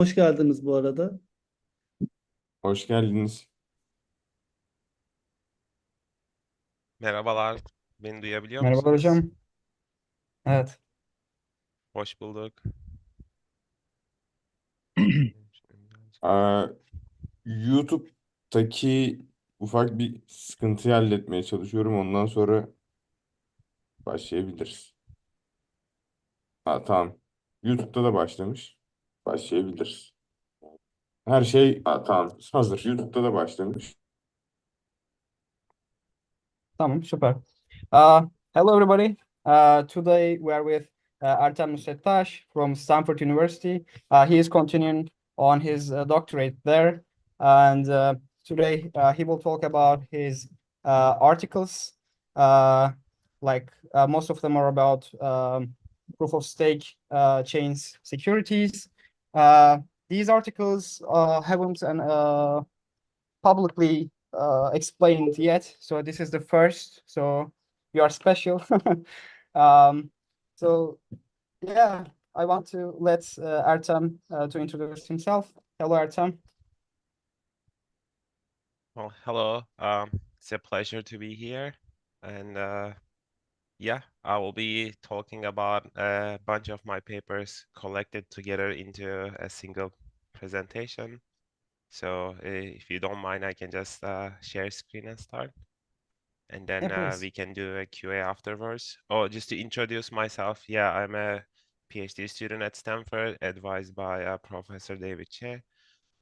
Hoş geldiniz bu arada. Hoş geldiniz. Merhabalar, beni duyabiliyor Merhabalar musunuz? hocam. Evet. Hoş bulduk. Aa, YouTube'daki ufak bir sıkıntıyı halletmeye çalışıyorum. Ondan sonra başlayabiliriz. Tamam. YouTube'da da başlamış. Başlayabiliriz. Her şey tamam. Hazır. YouTube'da da başlamış. Tamam, super. Hello everybody. Today we are with Ertem Nusret from Stanford University. He is continuing on his doctorate there, and today he will talk about his articles. Uh, Most of them are about proof of stake chains securities. These articles haven't publicly explained yet. So this is the first. So you are special. um, so yeah, I want to let Ertem to introduce himself. Hello, Ertem. Well, hello. It's a pleasure to be here, and yeah, I will be talking about a bunch of my papers collected together into a single presentation. So if you don't mind, I can just share screen and start, and Yeah, then please. we can do a QA afterwards. Oh, just to introduce myself, yeah, I'm a PhD student at Stanford, advised by Professor David Che.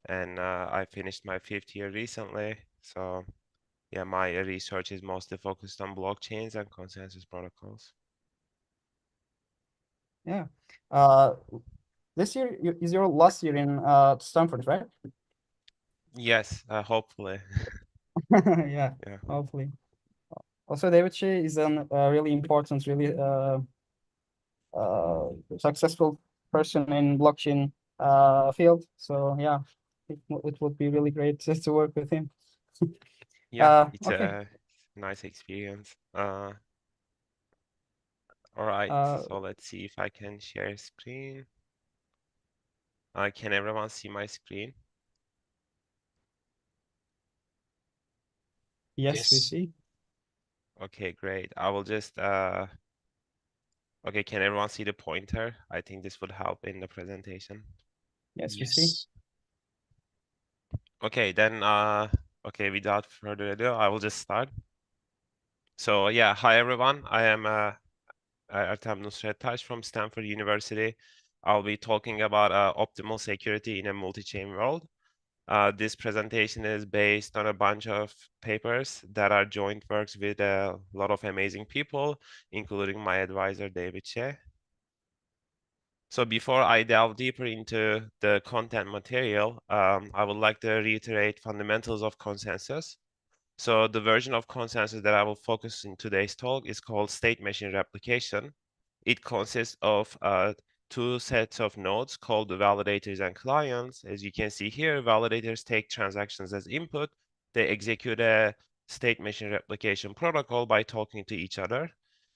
And I finished my fifth year recently. So yeah, my research is mostly focused on blockchains and consensus protocols. Yeah. This year is your last year in Stanford, right? Yes, hopefully. Yeah, Yeah. hopefully. Also, David Shea is a really important, really successful person in blockchain field. So yeah, it would be really great to work with him. Yeah, it's Okay. a nice experience. All right, Uh, so let's see if I can share screen. Can everyone see my screen? yes, we Yes. see. Okay, great. I will just okay, can everyone see the pointer? I think this would help in the presentation. Yes, we see. Yes. Okay, then okay, without further ado, I will just start. So yeah, hi everyone. I am Ertem Nusret from Stanford University. I'll be talking about optimal security in a multi-chain world. This presentation is based on a bunch of papers that are joint works with a lot of amazing people, including my advisor, David Che. So before I delve deeper into the content material, I would like to reiterate fundamentals of consensus. So the version of consensus that I will focus in today's talk is called state machine replication. It consists of two sets of nodes called the validators and clients. As you can see here, validators take transactions as input. They execute a state machine replication protocol by talking to each other,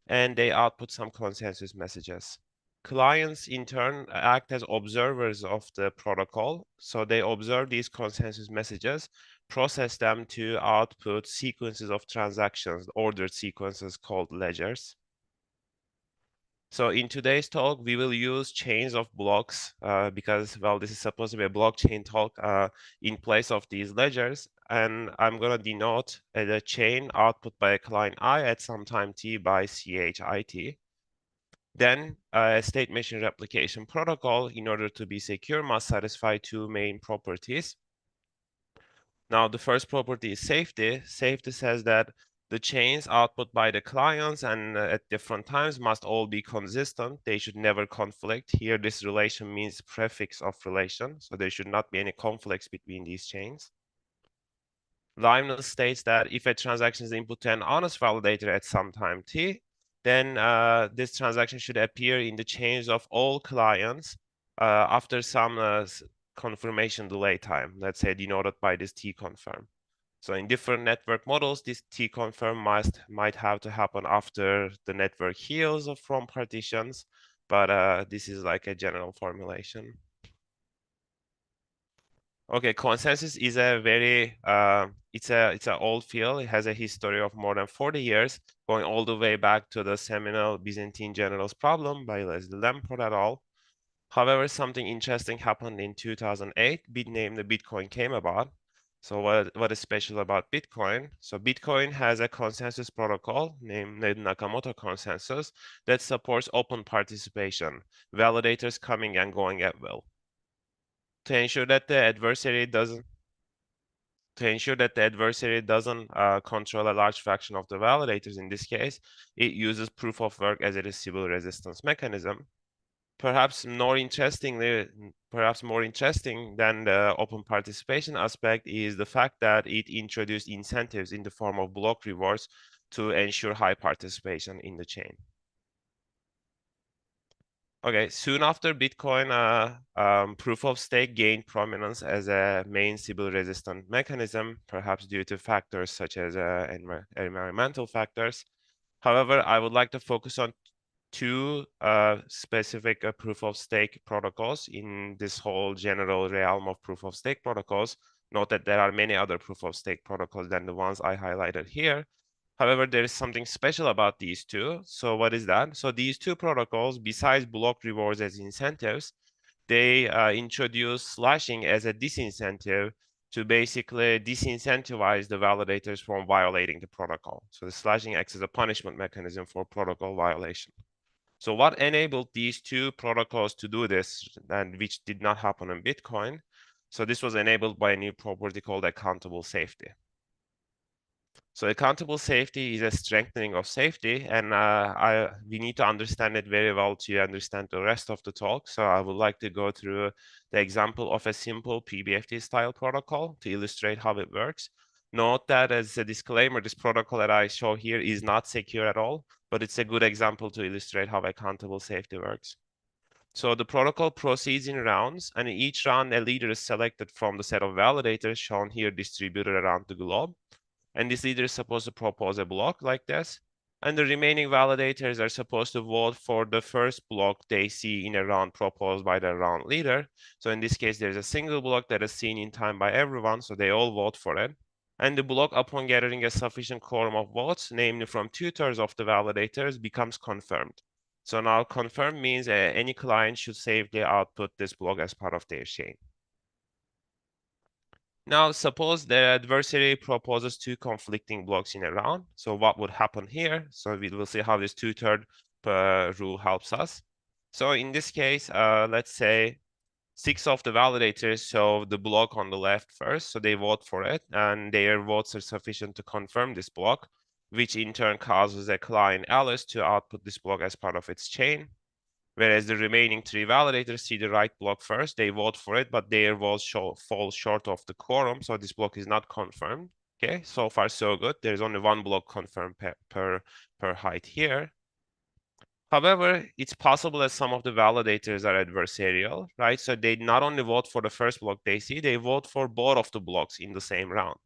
and they output some consensus messages. Clients, in turn, act as observers of the protocol. So they observe these consensus messages, process them to output sequences of transactions, ordered sequences called ledgers. So in today's talk, we will use chains of blocks because, well, this is supposed to be a blockchain talk in place of these ledgers. And I'm going to denote the chain output by a client I at some time t by CHIT. Then a state machine replication protocol, in order to be secure, must satisfy two main properties. Now, the first property is safety. Safety says that the chains output by the clients and at different times must all be consistent. They should never conflict. Here, this relation means prefix of relation, so there should not be any conflicts between these chains. Liveness states that if a transaction is input to an honest validator at some time t, then this transaction should appear in the chains of all clients after some confirmation delay time, let's say denoted by this t-confirm. So in different network models, this t-confirm might have to happen after the network heals from partitions, but this is like a general formulation. Okay, consensus is a very it's an old field. It has a history of more than 40 years, going all the way back to the seminal Byzantine generals problem by Leslie Lamport et al. However, something interesting happened in 2008. The Bitcoin came about. So what is special about Bitcoin? So Bitcoin has a consensus protocol named the Nakamoto consensus that supports open participation, validators coming and going at will. To ensure that the adversary doesn't control a large fraction of the validators in this case, it uses proof of work as a Sybil resistance mechanism. Perhaps more interesting than the open participation aspect is the fact that it introduced incentives in the form of block rewards to ensure high participation in the chain. Okay, soon after Bitcoin, proof of stake gained prominence as a main Sybil resistant mechanism, perhaps due to factors such as environmental factors. However, I would like to focus on two specific proof of stake protocols in this whole general realm of proof of stake protocols. Note that there are many other proof of stake protocols than the ones I highlighted here. However, there is something special about these two. So what is that? So these two protocols, besides block rewards as incentives, they introduce slashing as a disincentive to basically disincentivize the validators from violating the protocol. So the slashing acts as a punishment mechanism for protocol violation. So what enabled these two protocols to do this, and which did not happen on Bitcoin? So this was enabled by a new property called accountable safety. So accountable safety is a strengthening of safety, and we need to understand it very well to understand the rest of the talk. So I would like to go through the example of a simple PBFT style protocol to illustrate how it works. Note that as a disclaimer, this protocol that I show here is not secure at all, but it's a good example to illustrate how accountable safety works. So the protocol proceeds in rounds, and in each round, a leader is selected from the set of validators shown here distributed around the globe. And this leader is supposed to propose a block like this. And the remaining validators are supposed to vote for the first block they see in a round proposed by the round leader. So in this case, there's a single block that is seen in time by everyone, so they all vote for it. And the block, upon gathering a sufficient quorum of votes, namely from 2/3 of the validators, becomes confirmed. So now confirmed means any client should safely output this block as part of their chain. Now, suppose the adversary proposes two conflicting blocks in a round. So what would happen here? So we will see how this 2/3 rule helps us. So in this case, let's say 6 of the validators show the block on the left first, so they vote for it, and their votes are sufficient to confirm this block, which in turn causes a client Alice to output this block as part of its chain. Whereas the remaining 3 validators see the right block first, they vote for it, but their votes fall short of the quorum, so this block is not confirmed. Okay, so far so good. There's only 1 block confirmed per height here. However, it's possible that some of the validators are adversarial, right? So they not only vote for the first block they see, they vote for both of the blocks in the same round.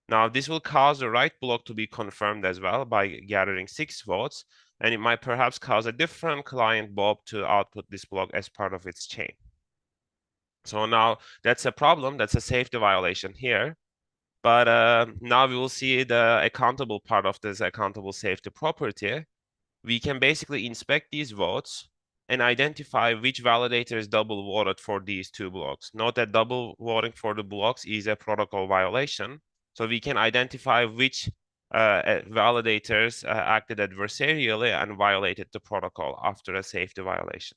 Now, this will cause the right block to be confirmed as well by gathering 6 votes, and it might perhaps cause a different client Bob to output this block as part of its chain. So now that's a problem, that's a safety violation here. But now we will see the accountable part of this accountable safety property. We can basically inspect these votes and identify which validators double voted for these 2 blocks. Note that double voting for the blocks is a protocol violation. So we can identify which validators acted adversarially and violated the protocol after a safety violation.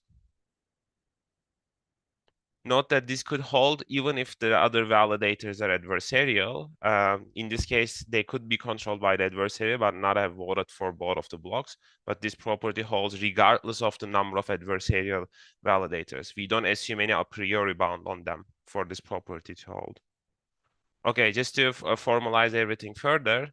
Note that this could hold even if the other validators are adversarial. In this case, they could be controlled by the adversary, but not have voted for both of the blocks. But this property holds regardless of the number of adversarial validators. We don't assume any a priori bound on them for this property to hold. Okay, just to formalize everything further,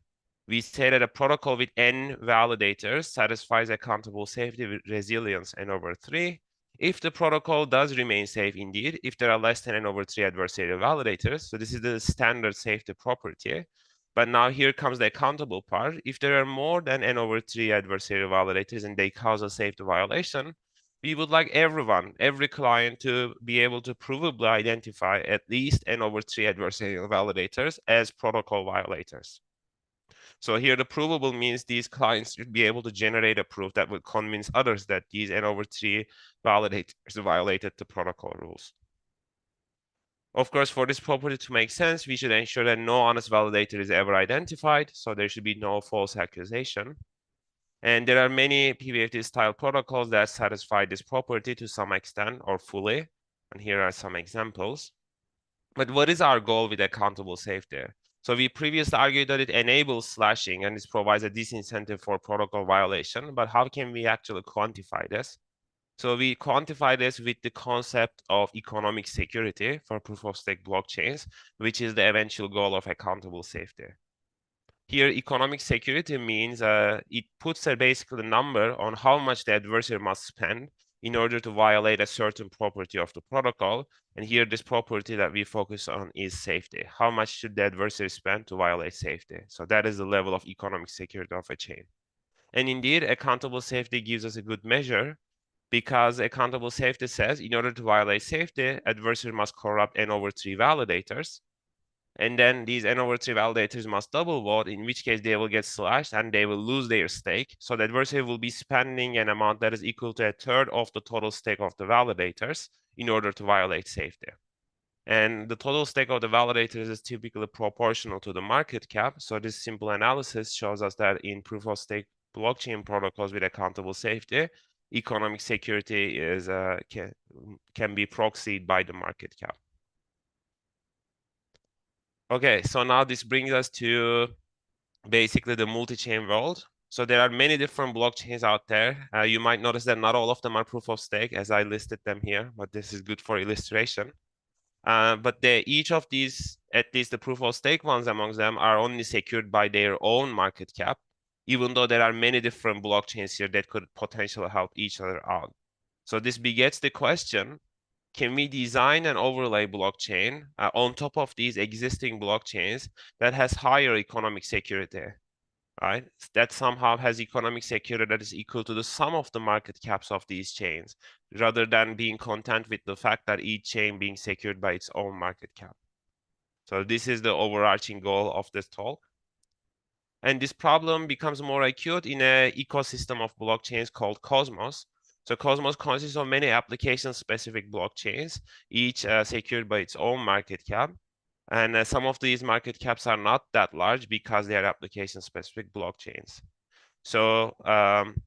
we say that a protocol with n validators satisfies accountable safety with resilience n/3. If the protocol does remain safe indeed, if there are less than n/3 adversarial validators. So this is the standard safety property. But now here comes the accountable part. If there are more than n/3 adversarial validators and they cause a safety violation, We would like every client to be able to provably identify at least n/3 adversarial validators as protocol violators. So here the provable means these clients should be able to generate a proof that would convince others that these n/3 validators violated the protocol rules. Of course, for this property to make sense, we should ensure that no honest validator is ever identified, so there should be no false accusation. And there are many PBFT style protocols that satisfy this property to some extent or fully. And here are some examples. But what is our goal with accountable safety? So we previously argued that it enables slashing and this provides a disincentive for protocol violation. But how can we actually quantify this? So we quantify this with the concept of economic security for proof-of-stake blockchains, which is the eventual goal of accountable safety. Here, economic security means it puts basically a number on how much the adversary must spend in order to violate a certain property of the protocol. And here, this property that we focus on is safety. How much should the adversary spend to violate safety? So that is the level of economic security of a chain. And indeed, accountable safety gives us a good measure because accountable safety says in order to violate safety, adversary must corrupt n/3 validators. And then these n/3 validators must double vote, in which case they will get slashed and they will lose their stake. So the adversary will be spending an amount that is equal to a third of the total stake of the validators in order to violate safety. And the total stake of the validators is typically proportional to the market cap. So this simple analysis shows us that in proof-of-stake blockchain protocols with accountable safety, economic security is can be proxied by the market cap. Okay, so now this brings us to basically the multi-chain world. So there are many different blockchains out there. You might notice that not all of them are proof of stake as I listed them here, but this is good for illustration. But each of these, at least the proof of stake ones amongst them, are only secured by their own market cap, even though there are many different blockchains here that could potentially help each other out. So this begets the question, can we design an overlay blockchain on top of these existing blockchains that has higher economic security, right? That somehow has economic security that is equal to the sum of the market caps of these chains, rather than being content with the fact that each chain being secured by its own market cap. So this is the overarching goal of this talk. And this problem becomes more acute in an ecosystem of blockchains called Cosmos. So Cosmos consists of many application-specific blockchains, each secured by its own market cap. And some of these market caps are not that large because they are application-specific blockchains. So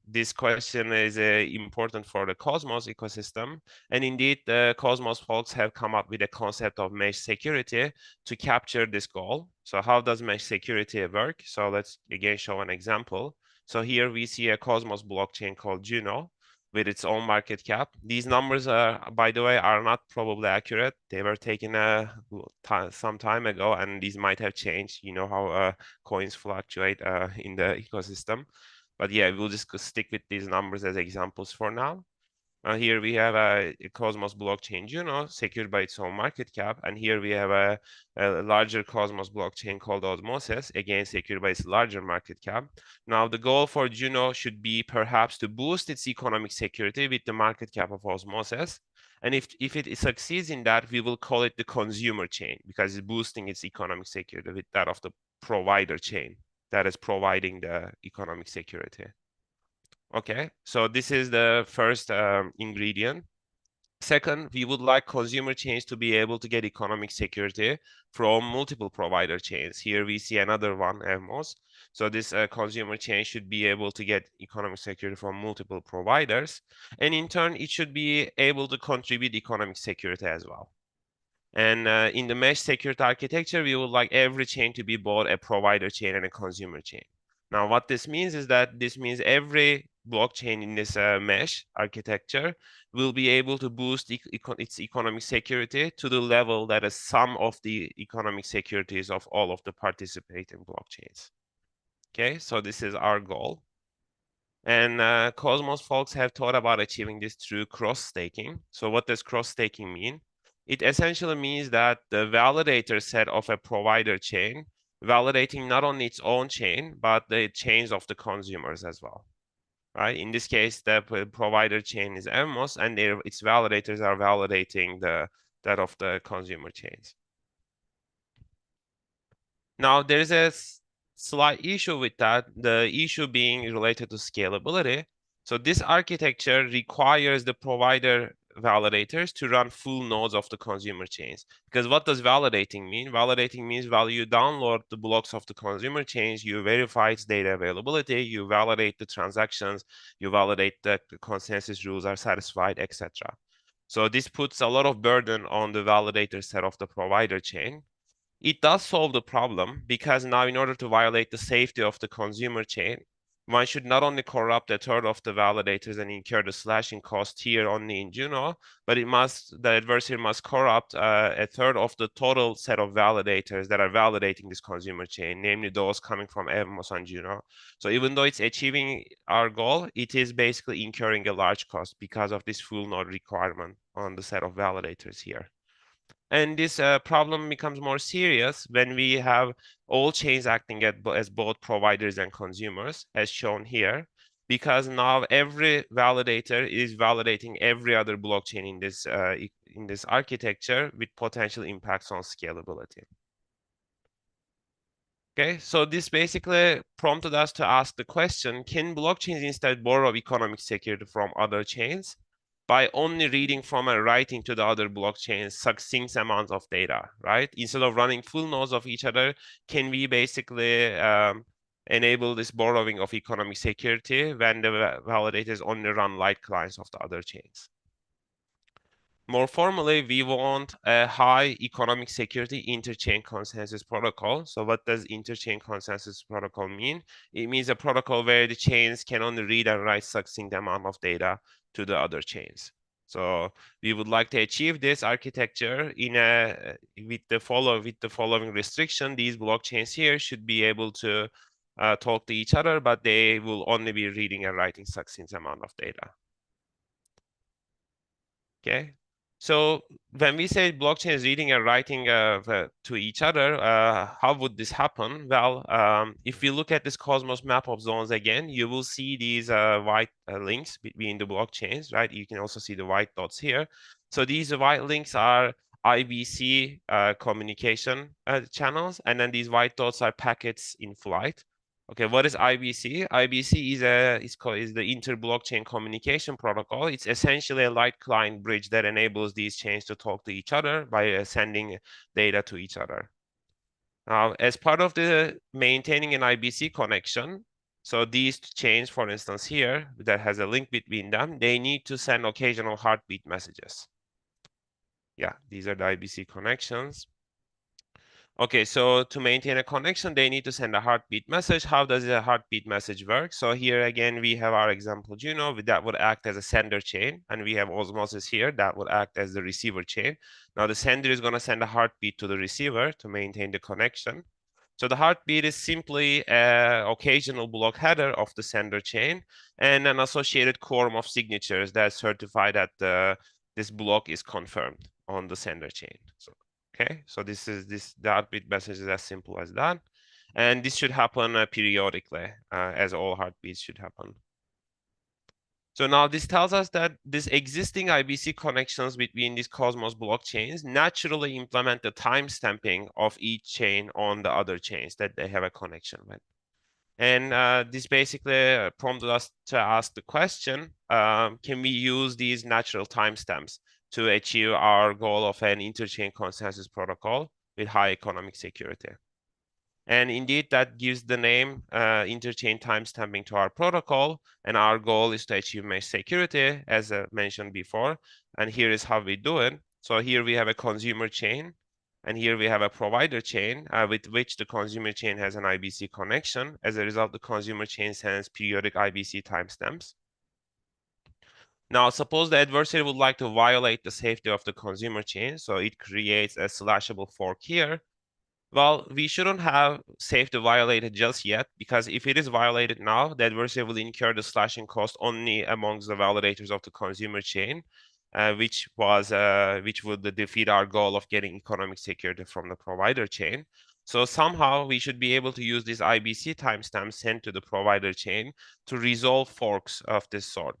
this question is important for the Cosmos ecosystem. And indeed, the Cosmos folks have come up with a concept of mesh security to capture this goal. So how does mesh security work? So let's again show an example. So here we see a Cosmos blockchain called Juno with its own market cap. These numbers, by the way, are not probably accurate. They were taken some time ago, and these might have changed. You know how coins fluctuate in the ecosystem. But yeah, we'll just stick with these numbers as examples for now. Here we have a Cosmos blockchain Juno secured by its own market cap. And here we have a larger Cosmos blockchain called Osmosis, again secured by its larger market cap. Now, the goal for Juno should be perhaps to boost its economic security with the market cap of Osmosis. And if it succeeds in that, we will call it the consumer chain because it's boosting its economic security with that of the provider chain that is providing the economic security. Okay, so this is the first ingredient. Second, we would like consumer chains to be able to get economic security from multiple provider chains. Here we see another one, Evmos. So this consumer chain should be able to get economic security from multiple providers. And in turn, it should be able to contribute economic security as well. And in the mesh security architecture, we would like every chain to be both a provider chain and a consumer chain. Now, what this means is that this means every blockchain in this mesh architecture will be able to boost its economic security to the level that is sum of the economic securities of all of the participating blockchains. Okay, so this is our goal. And Cosmos folks have thought about achieving this through cross-staking. So what does cross-staking mean? It essentially means that the validator set of a provider chain validating not only its own chain, but the chains of the consumers as well. right? In this case, the provider chain is Evmos, and its validators are validating that of the consumer chains. Now, there is a slight issue with that, the issue being related to scalability. So this architecture requires the provider validators to run full nodes of the consumer chains. Because what does validating mean? Validating means, while you download the blocks of the consumer chains, you verify its data availability, you validate the transactions, you validate that the consensus rules are satisfied, etc. So this puts a lot of burden on the validator set of the provider chain. It does solve the problem, because now, in order to violate the safety of the consumer chain, one should not only corrupt a third of the validators and incur the slashing cost here only in Juno, but the adversary must corrupt a third of the total set of validators that are validating this consumer chain, namely those coming from Evmos and Juno. So even though it's achieving our goal, it is basically incurring a large cost because of this full node requirement on the set of validators here. And this problem becomes more serious when we have all chains acting as both providers and consumers, as shown here, because now every validator is validating every other blockchain in this architecture, with potential impacts on scalability. Okay, so this basically prompted us to ask the question, can blockchains instead borrow economic security from other chains by only reading from and writing to the other blockchains succinct amounts of data, right? Instead of running full nodes of each other, can we basically enable this borrowing of economic security when the validators only run light clients of the other chains? More formally, we want a high economic security interchain consensus protocol. So what does interchain consensus protocol mean? It means a protocol where the chains can only read and write succinct amount of data to the other chains. So we would like to achieve this architecture with the following restriction. These blockchains here should be able to talk to each other, but they will only be reading and writing succinct amount of data. Okay. So when we say blockchain is reading and writing to each other, how would this happen? Well, if we look at this Cosmos map of zones again, you will see these white links between the blockchains, right? You can also see the white dots here. So these white links are IBC communication channels, and then these white dots are packets in flight. Okay, what is IBC? IBC is the inter-blockchain communication protocol. It's essentially a light client bridge that enables these chains to talk to each other by sending data to each other. Now, as part of the maintaining an IBC connection, so these chains, for instance, here, that has a link between them, they need to send occasional heartbeat messages. Yeah, these are the IBC connections. Okay, so to maintain a connection, they need to send a heartbeat message. How does a heartbeat message work? So here again, we have our example Juno that would act as a sender chain, and we have Osmosis here that would act as the receiver chain. Now the sender is going to send a heartbeat to the receiver to maintain the connection. So the heartbeat is simply an occasional block header of the sender chain and an associated quorum of signatures that certify that this block is confirmed on the sender chain. So, okay, so the heartbeat message is as simple as that. And this should happen periodically, as all heartbeats should happen. So now this tells us that these existing IBC connections between these Cosmos blockchains naturally implement the timestamping of each chain on the other chains that they have a connection with. And this basically prompted us to ask the question, can we use these natural timestamps to achieve our goal of an interchain consensus protocol with high economic security? And indeed, that gives the name interchain timestamping to our protocol. And our goal is to achieve mesh security, as mentioned before. And here is how we do it. So here we have a consumer chain. And here we have a provider chain with which the consumer chain has an IBC connection. As a result, the consumer chain sends periodic IBC timestamps. Now, suppose the adversary would like to violate the safety of the consumer chain. So it creates a slashable fork here. Well, we shouldn't have safety violated just yet, because if it is violated now, the adversary will incur the slashing cost only amongst the validators of the consumer chain, which would defeat our goal of getting economic security from the provider chain. So somehow we should be able to use this IBC timestamp sent to the provider chain to resolve forks of this sort.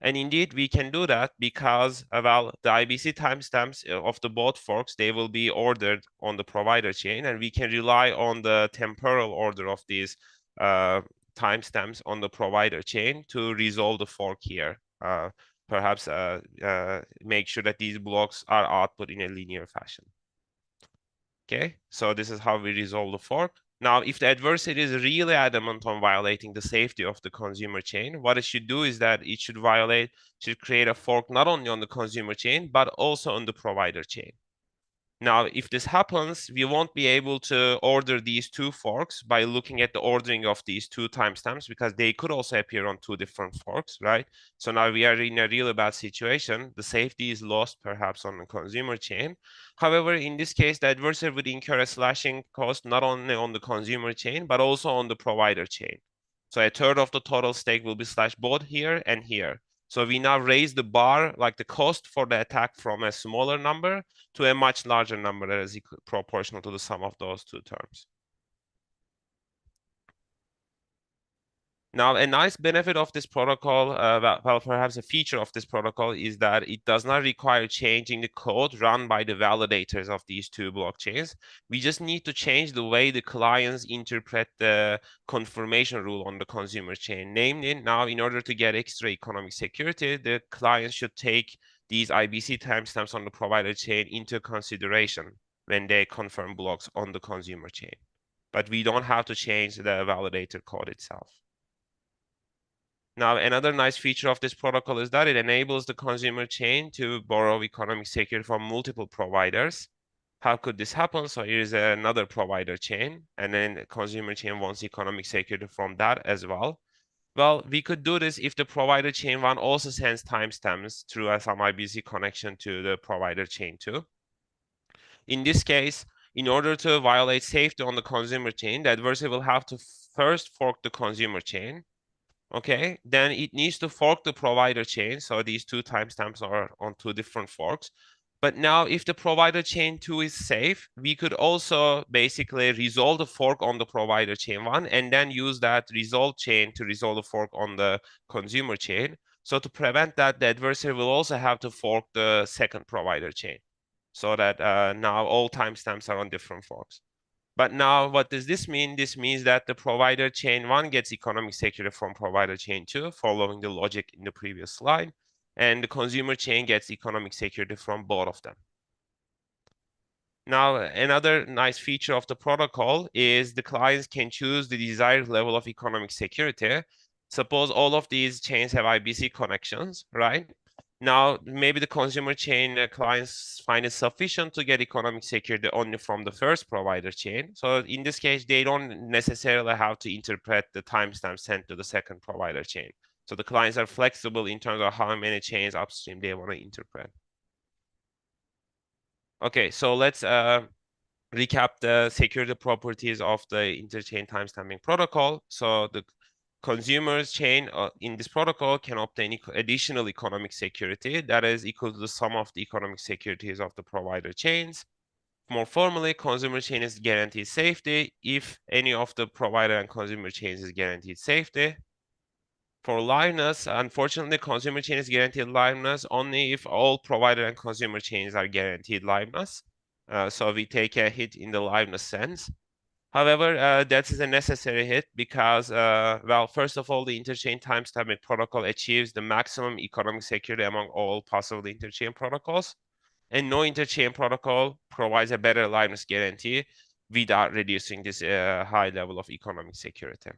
And indeed, we can do that because, well, the IBC timestamps of the both forks, they will be ordered on the provider chain, and we can rely on the temporal order of these timestamps on the provider chain to resolve the fork here. Perhaps make sure that these blocks are output in a linear fashion. Okay, so this is how we resolve the fork. Now, if the adversary is really adamant on violating the safety of the consumer chain, what it should do is that it should create a fork not only on the consumer chain, but also on the provider chain. Now, if this happens, we won't be able to order these two forks by looking at the ordering of these two timestamps, because they could also appear on two different forks, right? So now we are in a really bad situation. The safety is lost perhaps on the consumer chain. However, in this case, the adversary would incur a slashing cost not only on the consumer chain, but also on the provider chain. So a third of the total stake will be slashed both here and here. So we now raise the bar, like the cost for the attack, from a smaller number to a much larger number that is proportional to the sum of those two terms. Now, a nice benefit of this protocol, well, perhaps a feature of this protocol, is that it does not require changing the code run by the validators of these two blockchains. We just need to change the way the clients interpret the confirmation rule on the consumer chain. Namely, now, in order to get extra economic security, the clients should take these IBC timestamps on the provider chain into consideration when they confirm blocks on the consumer chain. But we don't have to change the validator code itself. Now, another nice feature of this protocol is that it enables the consumer chain to borrow economic security from multiple providers. How could this happen? So here is another provider chain, and then the consumer chain wants economic security from that as well. Well, we could do this if the provider chain one also sends timestamps through some IBC connection to the provider chain too. In this case, in order to violate safety on the consumer chain, the adversary will have to first fork the consumer chain. Okay, then it needs to fork the provider chain. So these two timestamps are on two different forks. But now if the provider chain 2 is safe, we could also basically resolve the fork on the provider chain 1 and then use that resolve chain to resolve the fork on the consumer chain. So to prevent that, the adversary will also have to fork the second provider chain, so that now all timestamps are on different forks. But now, what does this mean? This means that the provider chain 1 gets economic security from provider chain 2, following the logic in the previous slide, and the consumer chain gets economic security from both of them. Now, another nice feature of the protocol is the clients can choose the desired level of economic security. Suppose all of these chains have IBC connections, right? Now, maybe the consumer chain clients find it sufficient to get economic security only from the first provider chain. So in this case, they don't necessarily have to interpret the timestamp sent to the second provider chain. So the clients are flexible in terms of how many chains upstream they want to interpret. Okay, so let's recap the security properties of the interchain timestamping protocol. So the consumers chain in this protocol can obtain additional economic security that is equal to the sum of the economic securities of the provider chains. More formally, consumer chain is guaranteed safety if any of the provider and consumer chains is guaranteed safety. For liveness, unfortunately, consumer chain is guaranteed liveness only if all provider and consumer chains are guaranteed liveness. So we take a hit in the liveness sense. However, that is a necessary hit because, well, first of all, the interchain timestamping protocol achieves the maximum economic security among all possible interchain protocols, and no interchain protocol provides a better liveness guarantee without reducing this high level of economic security.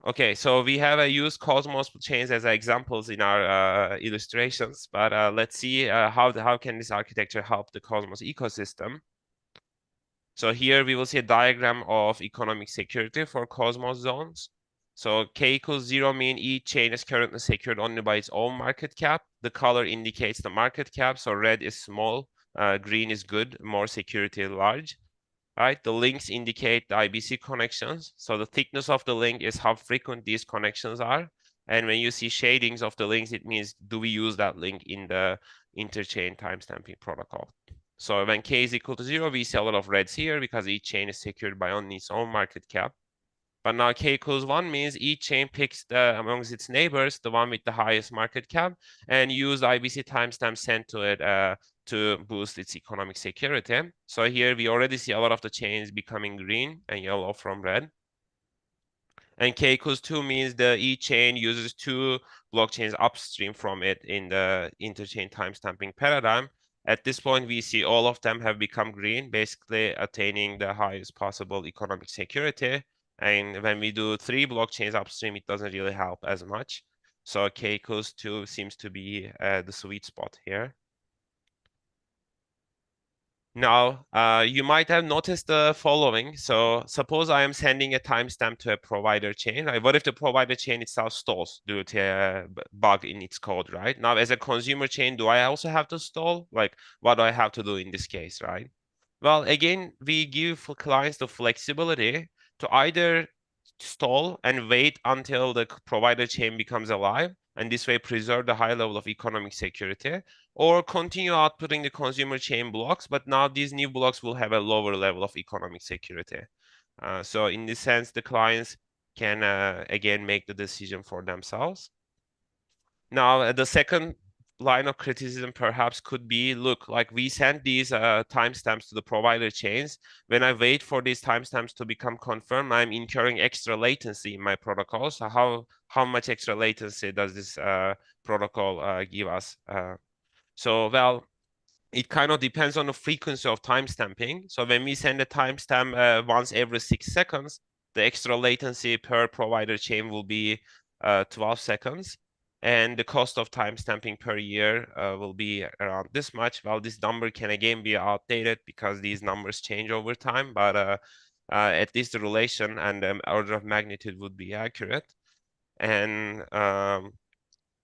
Okay, so we have used Cosmos chains as examples in our illustrations, but let's see how can this architecture help the Cosmos ecosystem. So here we will see a diagram of economic security for Cosmos zones. So K equals 0 mean each chain is currently secured only by its own market cap. The color indicates the market cap. So red is small, green is good, more security large. Right, the links indicate the IBC connections. So the thickness of the link is how frequent these connections are. And when you see shadings of the links, it means do we use that link in the interchain timestamping protocol? So when k is equal to 0, we see a lot of reds here because each chain is secured by only its own market cap. But now k equals 1 means each chain picks amongst its neighbors the one with the highest market cap and use IBC timestamp sent to it to boost its economic security. So here we already see a lot of the chains becoming green and yellow from red. And k equals 2 means that each chain uses 2 blockchains upstream from it in the interchain timestamping paradigm. At this point, we see all of them have become green, basically attaining the highest possible economic security. And when we do 3 blockchains upstream, it doesn't really help as much. So k equals 2 seems to be the sweet spot here. Now, you might have noticed the following. So suppose I am sending a timestamp to a provider chain. Right? What if the provider chain itself stalls due to a bug in its code, right? Now, as a consumer chain, do I also have to stall? Like, what do I have to do in this case, right? Well, again, we give clients the flexibility to either stall and wait until the provider chain becomes alive, and this way preserve the high level of economic security, or continue outputting the consumer chain blocks, but now these new blocks will have a lower level of economic security. So in this sense, the clients can, again, make the decision for themselves. Now, the second line of criticism perhaps could be, look, like we send these timestamps to the provider chains. When I wait for these timestamps to become confirmed, I'm incurring extra latency in my protocol. So how much extra latency does this protocol give us? Well, it kind of depends on the frequency of timestamping. So when we send a timestamp once every 6 seconds, the extra latency per provider chain will be 12 seconds. And the cost of timestamping per year will be around this much. Well, this number can again be outdated because these numbers change over time, but at least the relation and the order of magnitude would be accurate. And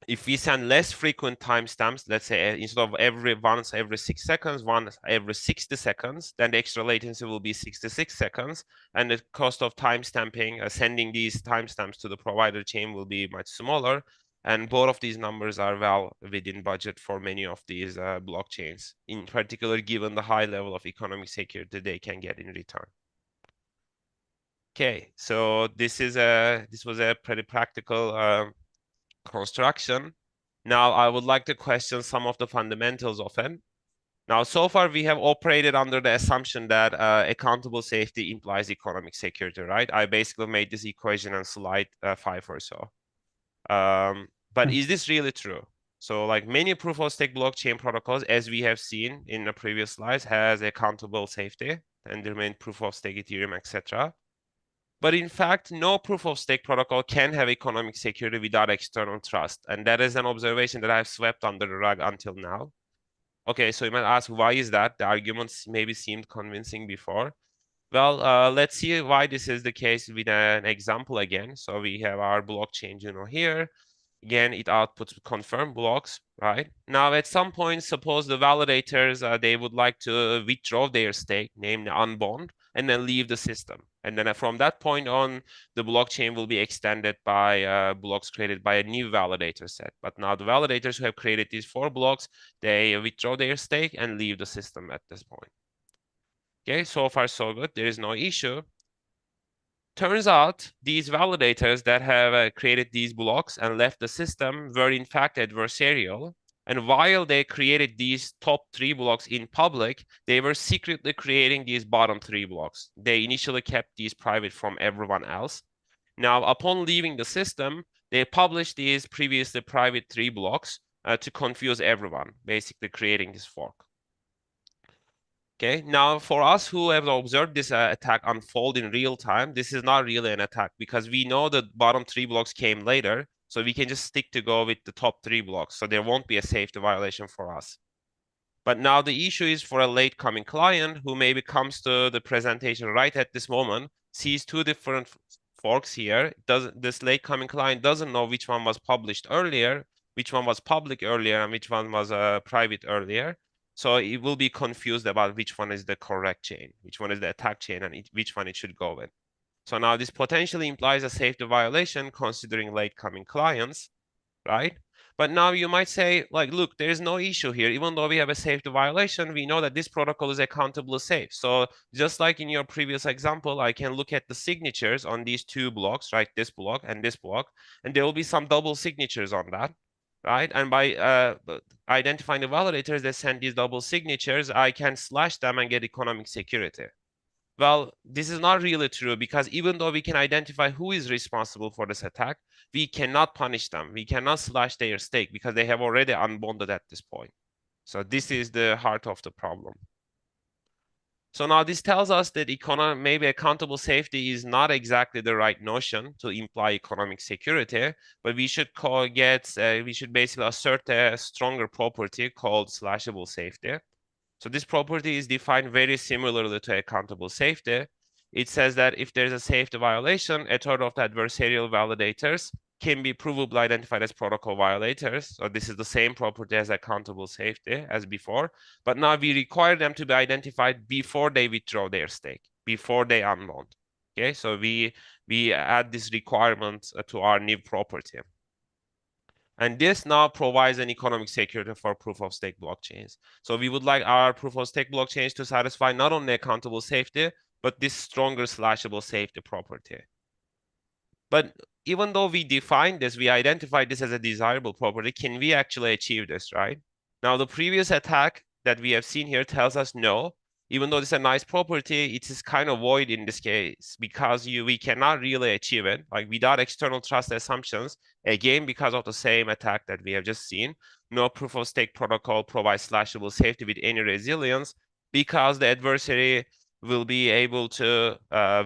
if we send less frequent timestamps, let's say instead of once every 6 seconds, once every 60 seconds, then the extra latency will be 66 seconds. And the cost of timestamping, sending these timestamps to the provider chain will be much smaller. And both of these numbers are well within budget for many of these blockchains, in particular, given the high level of economic security they can get in return. Okay, so this was a pretty practical construction. Now, I would like to question some of the fundamentals of it. Now, so far, we have operated under the assumption that accountable safety implies economic security, right? I basically made this equation on slide 5 or so. But is this really true? So like many proof of stake blockchain protocols, as we have seen in the previous slides, has accountable safety and the main proof of stake Ethereum, etc. But in fact, no proof of stake protocol can have economic security without external trust. And that is an observation that I've swept under the rug until now. Okay, so you might ask, why is that? The arguments maybe seemed convincing before. Well, let's see why this is the case with an example again. So we have our blockchain Juno here. Again, it outputs confirm blocks, right? Now, at some point, suppose the validators, they would like to withdraw their stake, namely unbond, and then leave the system. And then from that point on, the blockchain will be extended by blocks created by a new validator set. But now the validators who have created these 4 blocks, they withdraw their stake and leave the system at this point. Okay, so far so good. There is no issue. Turns out these validators that have created these blocks and left the system were in fact adversarial. And while they created these top 3 blocks in public, they were secretly creating these bottom 3 blocks. They initially kept these private from everyone else. Now, upon leaving the system, they published these previously private 3 blocks to confuse everyone, basically creating this fork. Okay, now for us who have observed this attack unfold in real time, this is not really an attack because we know the bottom 3 blocks came later, so we can just stick to go with the top 3 blocks, so there won't be a safety violation for us. But now the issue is for a late coming client who maybe comes to the presentation right at this moment, sees 2 different forks here. This late coming client doesn't know which one was published earlier, which one was public earlier, and which one was private earlier. So it will be confused about which one is the correct chain, which one is the attack chain, and which one it should go with. So now this potentially implies a safety violation considering late coming clients, right? But now you might say, like, look, there is no issue here. Even though we have a safety violation, we know that this protocol is accountably safe. So just like in your previous example, I can look at the signatures on these two blocks, right? This block, and there will be some double signatures on that, right? And by identifying the validators that send these double signatures, I can slash them and get economic security. Well, this is not really true, because even though we can identify who is responsible for this attack, we cannot punish them. We cannot slash their stake because they have already unbonded at this point. So this is the heart of the problem. So now this tells us that maybe accountable safety is not exactly the right notion to imply economic security, but we should basically assert a stronger property called slashable safety. So this property is defined very similarly to accountable safety. It says that if there's a safety violation, a third of the adversarial validators can be provably identified as protocol violators. So this is the same property as accountable safety as before, but now we require them to be identified before they withdraw their stake, before they unbond. Okay, so we add this requirement to our new property. And this now provides an economic security for proof-of-stake blockchains. So we would like our proof-of-stake blockchains to satisfy not only accountable safety, but this stronger slashable safety property. But even though we define this, we identify this as a desirable property, can we actually achieve this, right? Now, the previous attack that we have seen here tells us no. Even though it's a nice property, it is kind of void in this case because we cannot really achieve it. Like without external trust assumptions, again, because of the same attack that we have just seen, no proof of stake protocol provides slashable safety with any resilience because the adversary will be able to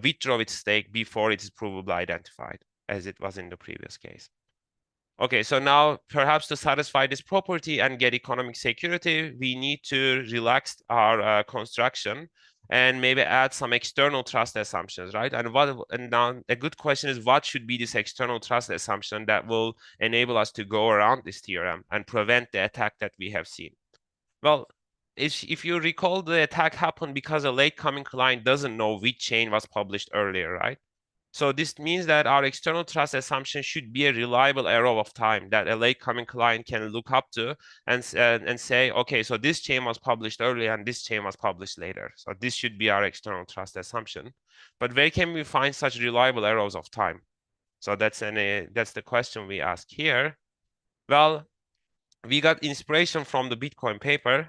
withdraw its stake before it is provably identified, as it was in the previous case. Okay, so now perhaps to satisfy this property and get economic security, we need to relax our construction and maybe add some external trust assumptions, right? And now a good question is, what should be this external trust assumption that will enable us to go around this theorem and prevent the attack that we have seen? Well, if you recall, the attack happened because a late-coming client doesn't know which chain was published earlier, right? So this means that our external trust assumption should be a reliable arrow of time that a late-coming client can look up to and say, okay, so this chain was published earlier and this chain was published later. So this should be our external trust assumption. But where can we find such reliable arrows of time? So that's the question we ask here. Well, we got inspiration from the Bitcoin paper.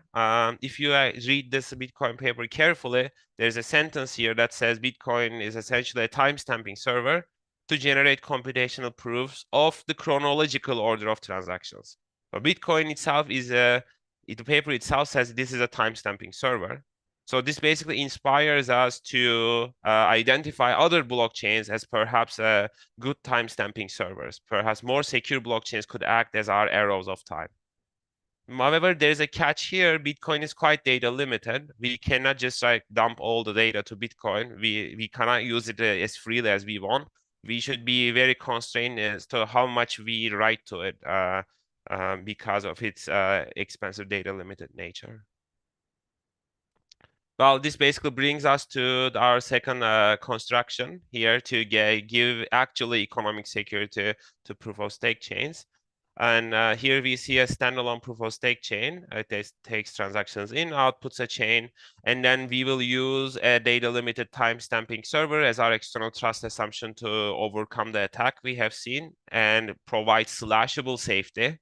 If you read this Bitcoin paper carefully, there's a sentence here that says Bitcoin is essentially a timestamping server to generate computational proofs of the chronological order of transactions. So Bitcoin itself the paper itself says this is a timestamping server. So this basically inspires us to identify other blockchains as perhaps good timestamping servers. Perhaps more secure blockchains could act as our arrows of time. However, there's a catch here. Bitcoin is quite data limited. We cannot just like dump all the data to Bitcoin. We cannot use it as freely as we want. We should be very constrained as to how much we write to it because of its expensive data limited nature. Well, this basically brings us to our second construction here to give actually economic security to proof of stake chains. And here we see a standalone proof of stake chain. It takes transactions in, outputs a chain, and then we will use a data limited timestamping server as our external trust assumption to overcome the attack we have seen and provide slashable safety,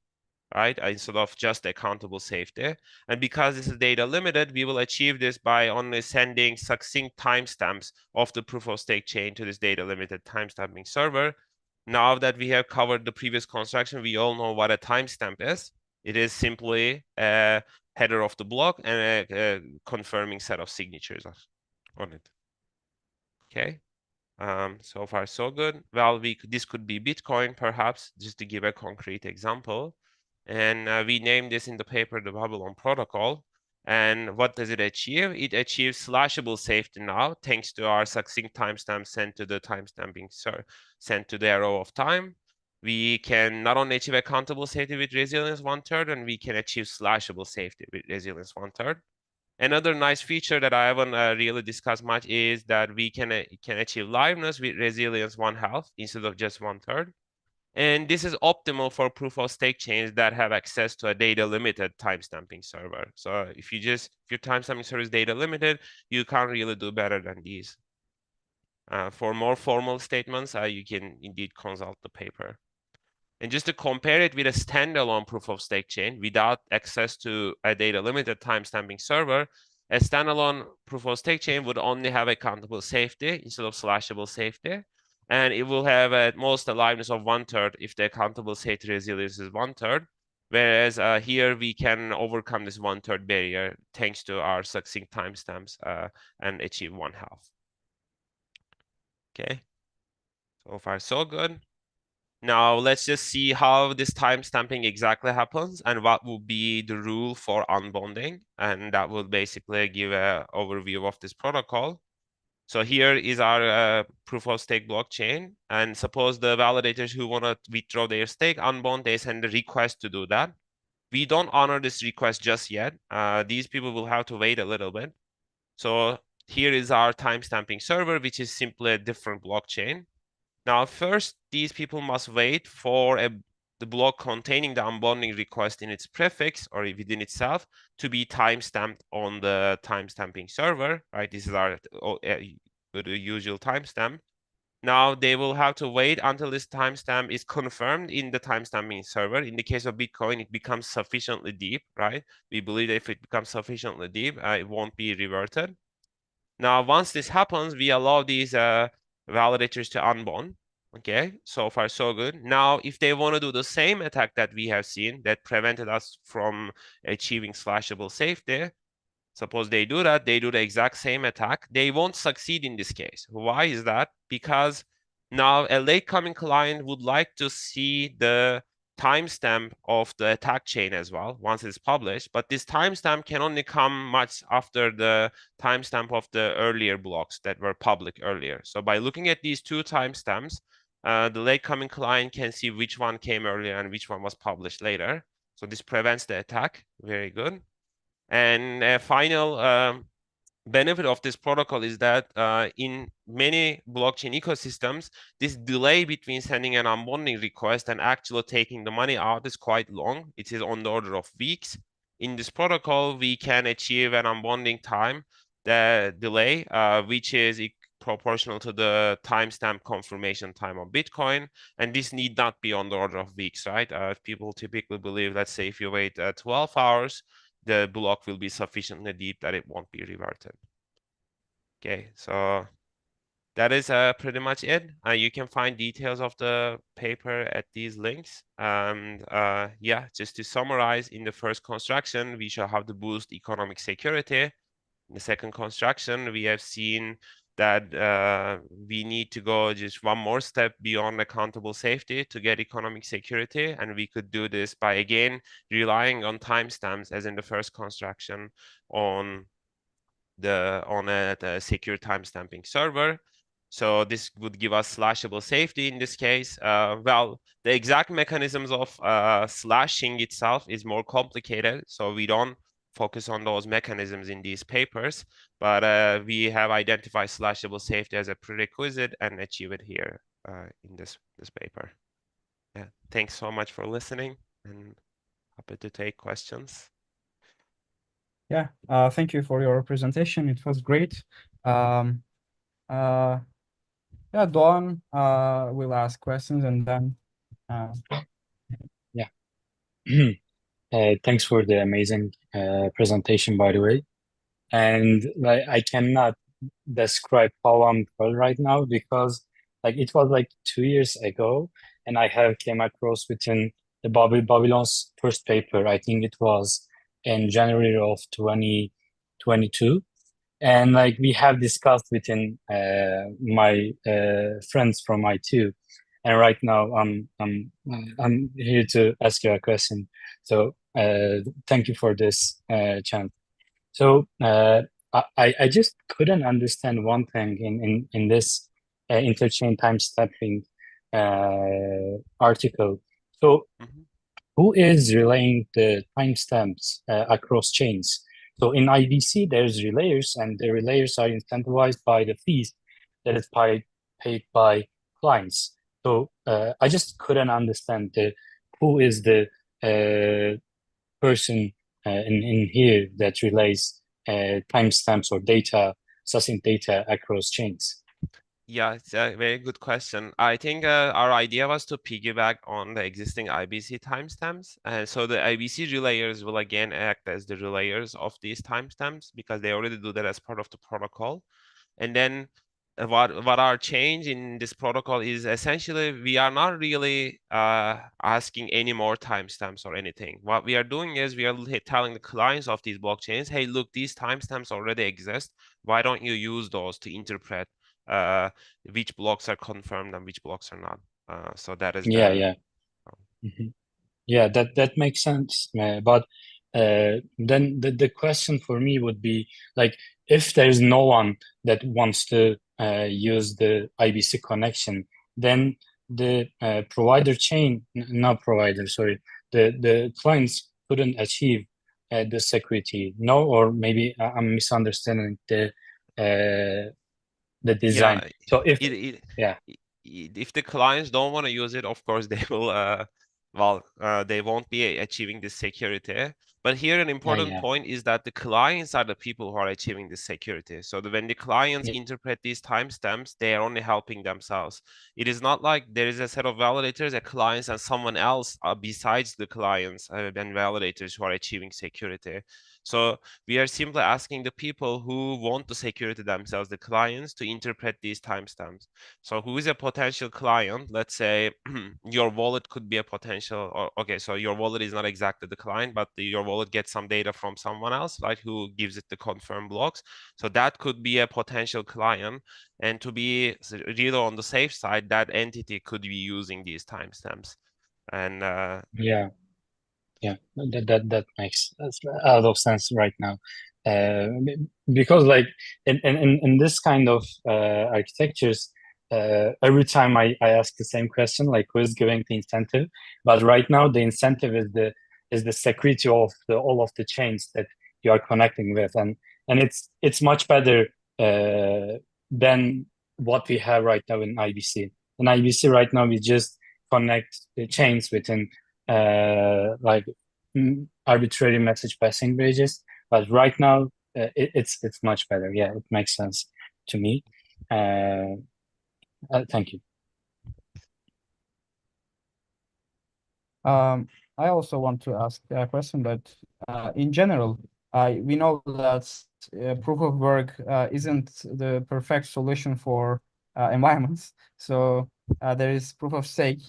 right? Instead of just accountable safety. And because this is data limited, we will achieve this by only sending succinct timestamps of the proof of stake chain to this data limited timestamping server. Now that we have covered the previous construction, we all know what a timestamp is. It is simply a header of the block and a confirming set of signatures on it. Okay. So far so good. Well, this could be Bitcoin, perhaps, just to give a concrete example. And we named this in the paper the Babylon protocol. And what does it achieve? It achieves slashable safety now, thanks to our succinct timestamp sent to the timestamping sent to the arrow of time. We can not only achieve accountable safety with resilience 1/3, and we can achieve slashable safety with resilience 1/3. Another nice feature that I haven't really discussed much is that we can achieve liveness with resilience 1/2 instead of just 1/3. And this is optimal for proof of stake chains that have access to a data limited timestamping server. So if your timestamping server is data limited, you can't really do better than these. For more formal statements, you can indeed consult the paper. And just to compare it with a standalone proof of stake chain without access to a data limited timestamping server, a standalone proof of stake chain would only have accountable safety instead of slashable safety. And it will have at most a liveness of 1/3 if the accountable safety resilience is 1/3. Whereas here we can overcome this 1/3 barrier thanks to our succinct timestamps and achieve 1/2. Okay, so far so good. Now let's just see how this timestamping exactly happens and what will be the rule for unbonding. And that will basically give an overview of this protocol. So here is our proof of stake blockchain. And suppose the validators who want to withdraw their stake unbond, they send a request to do that. We don't honor this request just yet. These people will have to wait a little bit. So here is our timestamping server, which is simply a different blockchain. Now, first, these people must wait for the block containing the unbonding request in its prefix or within itself to be timestamped on the timestamping server, right? This is our usual timestamp. Now, they will have to wait until this timestamp is confirmed in the timestamping server. In the case of Bitcoin, it becomes sufficiently deep, right? We believe that if it becomes sufficiently deep, it won't be reverted. Now, once this happens, we allow these validators to unbond. Okay, so far so good. Now, if they want to do the same attack that we have seen that prevented us from achieving slashable safety, suppose they do that, they do the exact same attack, they won't succeed in this case. Why is that? Because now a late-coming client would like to see the timestamp of the attack chain as well once it's published, but this timestamp can only come much after the timestamp of the earlier blocks that were public earlier. So by looking at these two timestamps, the late-coming client can see which one came earlier and which one was published later. So this prevents the attack. Very good. And a final benefit of this protocol is that in many blockchain ecosystems, this delay between sending an unbonding request and actually taking the money out is quite long. It is on the order of weeks. In this protocol, we can achieve an unbonding time, the delay, which is proportional to the timestamp confirmation time of Bitcoin. And this need not be on the order of weeks, right? People typically believe, let's say if you wait 12 hours, the block will be sufficiently deep that it won't be reverted. Okay, so that is pretty much it. You can find details of the paper at these links. And yeah, just to summarize, in the first construction, we shall have to boost economic security. In the second construction, we have seen that we need to go just one more step beyond accountable safety to get economic security. And we could do this by, again, relying on timestamps, as in the first construction, on a secure timestamping server. So this would give us slashable safety in this case. Well, the exact mechanisms of slashing itself is more complicated, so we don't focus on those mechanisms in these papers, but we have identified slashable safety as a prerequisite and achieve it here in this paper. Yeah, thanks so much for listening, and happy to take questions. Yeah, thank you for your presentation. It was great. Yeah, Dawn will ask questions and then. Yeah. Thanks for the amazing presentation, by the way. And like, I cannot describe how I'm feeling right now because like it was like 2 years ago, and I have came across within the Babylon's first paper. I think it was in January of 2022, and like we have discussed within my friends from I2, and right now I'm here to ask you a question. So thank you for this chance. So I just couldn't understand one thing in this interchain timestamping article. So who is relaying the timestamps across chains? So in IBC, there's relayers, and the relayers are incentivized by the fees that is paid by clients. So I just couldn't understand who is the person in here that relays timestamps or data, succinct data across chains. Yeah, it's a very good question. I think our idea was to piggyback on the existing IBC timestamps. And so the IBC relayers will again act as the relayers of these timestamps because they already do that as part of the protocol. And then what our change in this protocol is essentially we are not really asking any more timestamps or anything. What we are doing is we are telling the clients of these blockchains, hey, look, these timestamps already exist. Why don't you use those to interpret which blocks are confirmed and which blocks are not? So that is Yeah, the yeah. Yeah, that makes sense. But then the question for me would be like, if there's no one that wants to use the IBC connection, then the provider chain, not provider, sorry, the clients couldn't achieve the security. No, or maybe I'm misunderstanding the design. yeah. So if yeah. If the clients don't want to use it, of course they will they won't be achieving the security. But here an important Yeah. point is that the clients are the people who are achieving the security. So when the clients Yeah. interpret these timestamps, they are only helping themselves. It is not like there is a set of validators, a clients, and someone else besides the clients and validators who are achieving security. So we are simply asking the people who want the security themselves, the clients, to interpret these timestamps. So who is a potential client? Let's say your wallet could be a potential, or, okay, so your wallet is not exactly the client, but your wallet gets some data from someone else, right, who gives it the confirm blocks. So that could be a potential client. And to be really on the safe side, that entity could be using these timestamps. And Yeah. Yeah, that makes a lot of sense right now, because like in this kind of architectures, every time I ask the same question, like who is giving the incentive? But right now the incentive is the security of all of the chains that you are connecting with, and it's much better than what we have right now in IBC. In IBC right now we just connect the chains within like arbitrary message passing bridges. But right now, it's much better. Yeah, it makes sense to me. Thank you. I also want to ask a question, but in general, we know that proof of work isn't the perfect solution for environments. So there is proof of stake.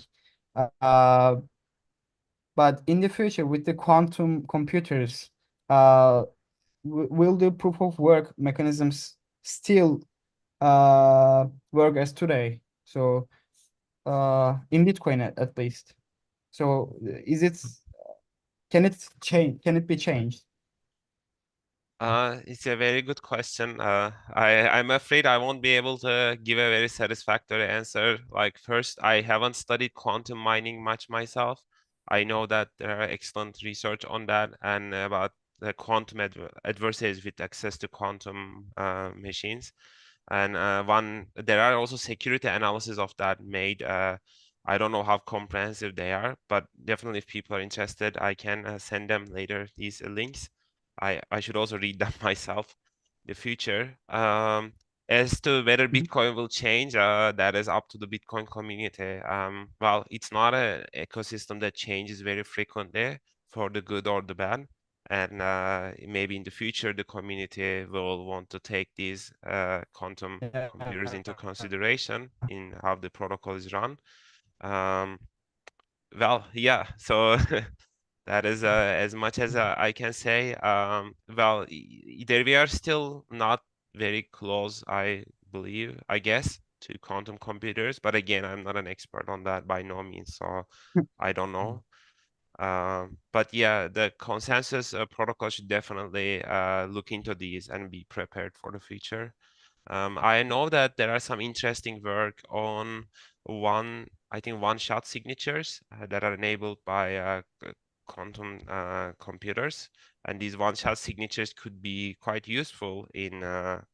But in the future, with the quantum computers, will the proof of work mechanisms still work as today? So in Bitcoin at least. So can it change? Can it be changed? It's a very good question. I'm afraid I won't be able to give a very satisfactory answer. Like first, I haven't studied quantum mining much myself. I know that there are excellent research on that and about the quantum adversaries with access to quantum machines. And there are also security analysis of that made. I don't know how comprehensive they are, but definitely if people are interested, I can send them later these links. I should also read them myself in the future. As to whether Bitcoin will change, that is up to the Bitcoin community. Well, it's not an ecosystem that changes very frequently for the good or the bad. And maybe in the future, the community will want to take these quantum computers into consideration in how the protocol is run. Well, yeah, so that is as much as I can say. Well, there we are still not very close, I believe, I guess, to quantum computers. But again, I'm not an expert on that by no means, so I don't know. But yeah, the consensus protocol should definitely look into these and be prepared for the future. I know that there are some interesting work on I think one-shot signatures that are enabled by quantum computers, and these one-shot signatures could be quite useful in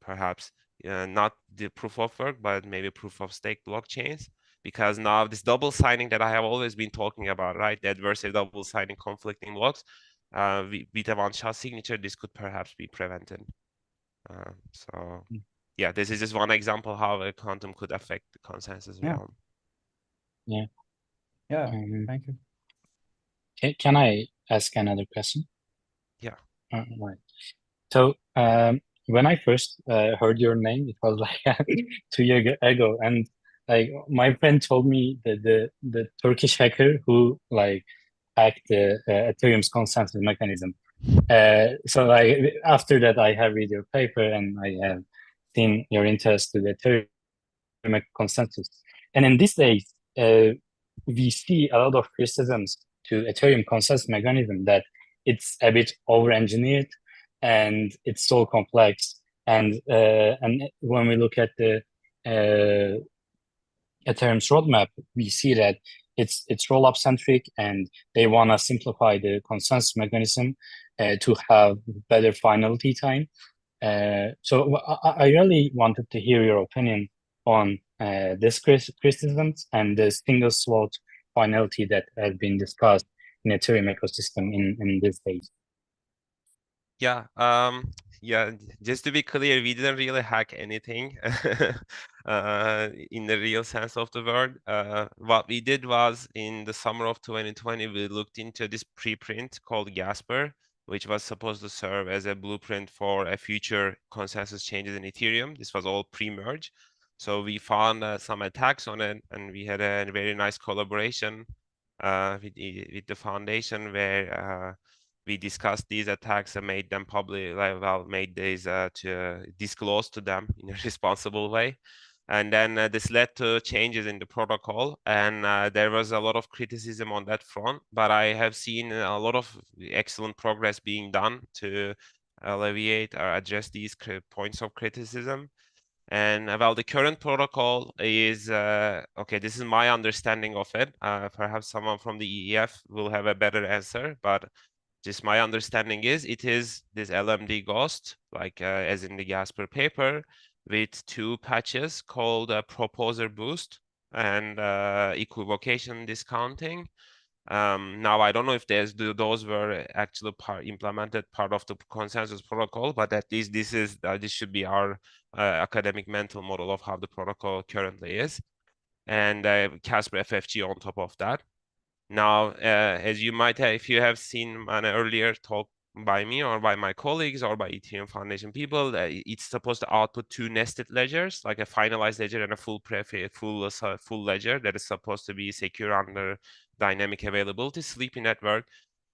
perhaps not the proof of work, but maybe proof of stake blockchains. because now this double signing that I have always been talking about, right? The adversary double signing conflicting blocks, with a one-shot signature, this could perhaps be prevented. So yeah, this is just one example how a quantum could affect the consensus realm. Yeah. Thank you. Can I ask another question? Yeah. Right. So when I first heard your name, it was like 2 years ago, and like my friend told me that the Turkish hacker who like hacked the Ethereum's consensus mechanism. So like after that, I have read your paper and I have seen your interest to the Ethereum consensus. And in these days, we see a lot of criticisms to Ethereum consensus mechanism that it's a bit over-engineered and it's so complex. And when we look at the Ethereum's roadmap, we see that it's rollup centric, and they want to simplify the consensus mechanism to have better finality time. So I really wanted to hear your opinion on this criticisms and the single slot finality that has been discussed in Ethereum ecosystem in these days. Yeah, yeah, just to be clear, we didn't really hack anything in the real sense of the word. What we did was in the summer of 2020, we looked into this preprint called Gasper, which was supposed to serve as a blueprint for a future consensus changes in Ethereum. This was all pre-merge. So we found some attacks on it, and we had a very nice collaboration with the foundation where we discussed these attacks and made them public, made these to disclose to them in a responsible way. And then this led to changes in the protocol, and there was a lot of criticism on that front. But I have seen a lot of excellent progress being done to alleviate or address these points of criticism. And well, the current protocol is okay. This is my understanding of it. Perhaps someone from the EEF will have a better answer, but just my understanding is it is this LMD Ghost, like as in the Gasper paper, with two patches called Proposer Boost and Equivocation Discounting. Now I don't know if those were actually implemented part of the consensus protocol, but at least this should be our academic mental model of how the protocol currently is, and Casper FFG on top of that. Now, as you might have, if you have seen an earlier talk by me or by my colleagues or by Ethereum Foundation people, it's supposed to output two nested ledgers, like a finalized ledger and a full ledger that is supposed to be secure under dynamic availability, sleepy network.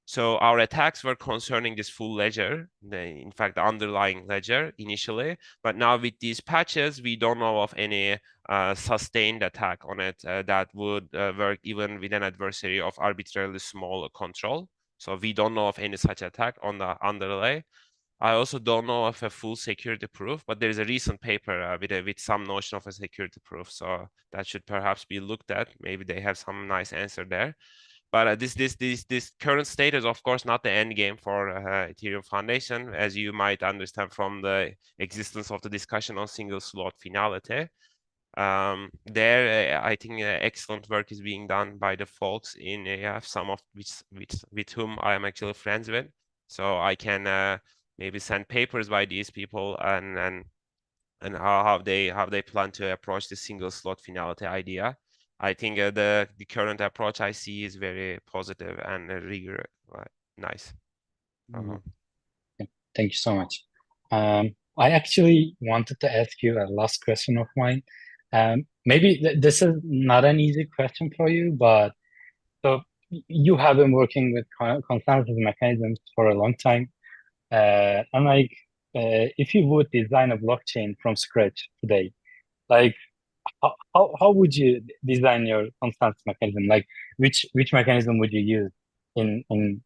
So our attacks were concerning this full ledger, in fact, the underlying ledger initially. But now with these patches, we don't know of any sustained attack on it that would work even with an adversary of arbitrarily small control. So we don't know of any such attack on the underlay. I also don't know of a full security proof, but there is a recent paper with some notion of a security proof. So that should perhaps be looked at. Maybe they have some nice answer there. But this current state is, of course, not the end game for Ethereum Foundation, as you might understand from the existence of the discussion on single slot finality. There, I think excellent work is being done by the folks in AF, some of with whom I am actually friends with. So I can maybe send papers by these people and how they plan to approach the single slot finality idea. I think the current approach I see is very positive and rigorous, nice. Thank you so much. I actually wanted to ask you a last question of mine. Maybe this is not an easy question for you, but so you have been working with consensus mechanisms for a long time. And like, if you would design a blockchain from scratch today, like how would you design your consensus mechanism? Like which mechanism would you use in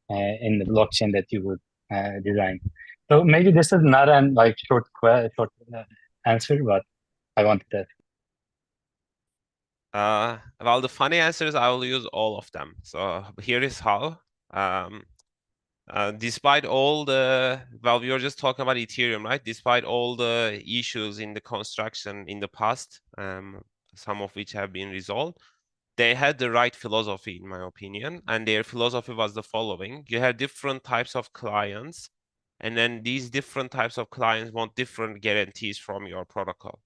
the blockchain that you would design? So maybe this is not an like short answer, but I wanted that. Well, the funny answer is I will use all of them. So here is how. Despite all the, well, we were just talking about Ethereum, right? Despite all the issues in the construction in the past, some of which have been resolved. They had the right philosophy, in my opinion, and their philosophy was the following: you have different types of clients, and then these different types of clients want different guarantees from your protocol.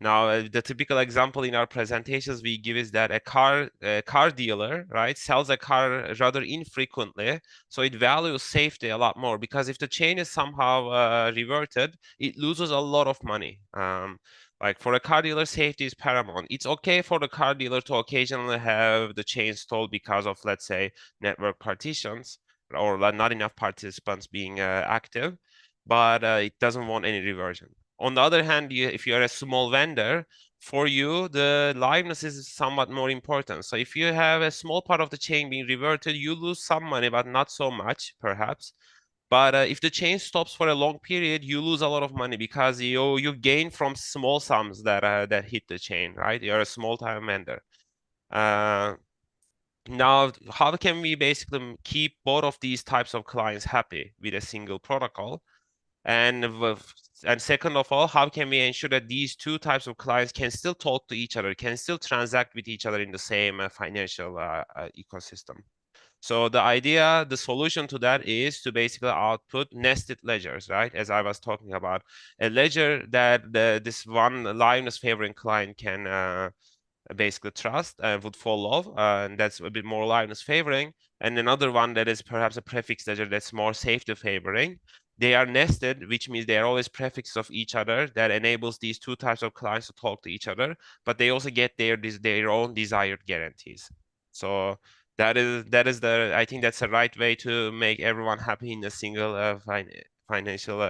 Now, the typical example in our presentations we give is that a car dealer, right, sells a car rather infrequently, so it values safety a lot more, because if the chain is somehow reverted, it loses a lot of money. Like for a car dealer, safety is paramount. It's okay for the car dealer to occasionally have the chain stalled because of, let's say, network partitions or not enough participants being active, but it doesn't want any reversion. On the other hand, if you're a small vendor, for you, the liveness is somewhat more important. So if you have a small part of the chain being reverted, you lose some money, but not so much, perhaps. But if the chain stops for a long period, you lose a lot of money, because you gain from small sums that hit the chain, right? You're a small time vendor. Now, how can we basically keep both of these types of clients happy with a single protocol? And second of all, how can we ensure that these two types of clients can still talk to each other, can still transact with each other in the same financial ecosystem? So the solution to that is to basically output nested ledgers, right? As I was talking about, a ledger that this one liveness favoring client can basically trust and would follow, and that's a bit more liveness favoring, and another one that is perhaps a prefix ledger that's more safety favoring. They are nested, which means they are always prefixes of each other. That enables these two types of clients to talk to each other, but they also get their own desired guarantees. So I think that's the right way to make everyone happy in a single financial